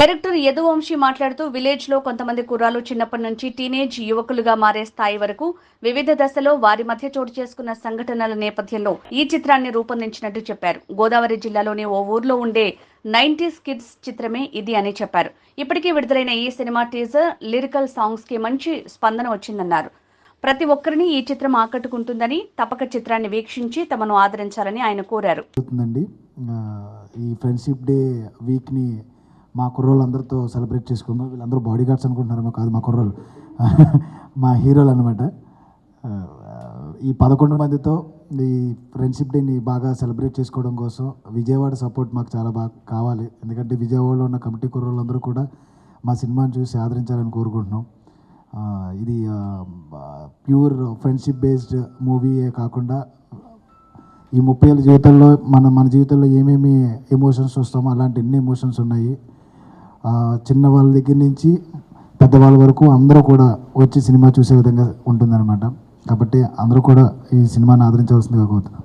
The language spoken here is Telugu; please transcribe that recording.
డైరెక్టర్ యదువంశీ మాట్లాడుతూ విలేజ్ లో కొంతమంది కుర్రాలు చిన్నప్పటి నుంచి టీనేజ్ యువకులుగా మారే స్థాయి వరకు వివిధ దశలో వారి మధ్య చోటు చేసుకున్న సంఘటనల నేపథ్యంలో ఈ చిత్రాన్ని రూపొందించినట్టు చెప్పారు. గోదావరి జిల్లాలోని ఓ ఊర్లో ఉండే 90s కిడ్స్ చిత్రమే ఇది అని చెప్పారు. ఇప్పటికీ విడుదలైన ఈ సినిమా టీజర్, లిరికల్ సాంగ్స్ కి మంచి స్పందన వచ్చిందన్నారు. ప్రతి ఒక్కరిని ఈ చిత్రం ఆకట్టుకుంటుందని, తప్పక చిత్రాన్ని వీక్షించి తమను ఆదరించాలని ఆయన కోరారు. ఈ ఫ్రెండ్షిప్ డే వీక్ని మా కుర్రోళ్ళు అందరితో సెలబ్రేట్ చేసుకుందాం. వీళ్ళందరూ బాడీ గార్డ్స్ అనుకుంటున్నారేమో, కాదు మా కుర్రోళ్ళు మా హీరోలు అనమాట. ఈ 11 మందితో ఈ ఫ్రెండ్షిప్ డేని బాగా సెలబ్రేట్ చేసుకోవడం కోసం విజయవాడ సపోర్ట్ మాకు చాలా బాగా కావాలి. ఎందుకంటే విజయవాడలో ఉన్న కమిటీ కుర్రోళ్ళందరూ కూడా మా సినిమాని చూసి ఆదరించాలని కోరుకుంటున్నాం. ఇది ప్యూర్ ఫ్రెండ్షిప్ బేస్డ్ మూవీయే కాకుండా ఈ 30 ఏళ్ళ జీవితంలో మన జీవితంలో ఏమేమి ఎమోషన్స్ వస్తామో అలాంటి ఎన్ని ఎమోషన్స్ ఉన్నాయి. చిన్న వాళ్ళ దగ్గర నుంచి పెద్దవాళ్ళ వరకు అందరూ కూడా వచ్చి సినిమా చూసే విధంగా ఉంటుందన్నమాట. కాబట్టి అందరూ కూడా ఈ సినిమాని ఆదరించవలసిందిగా కోరుతున్నాను.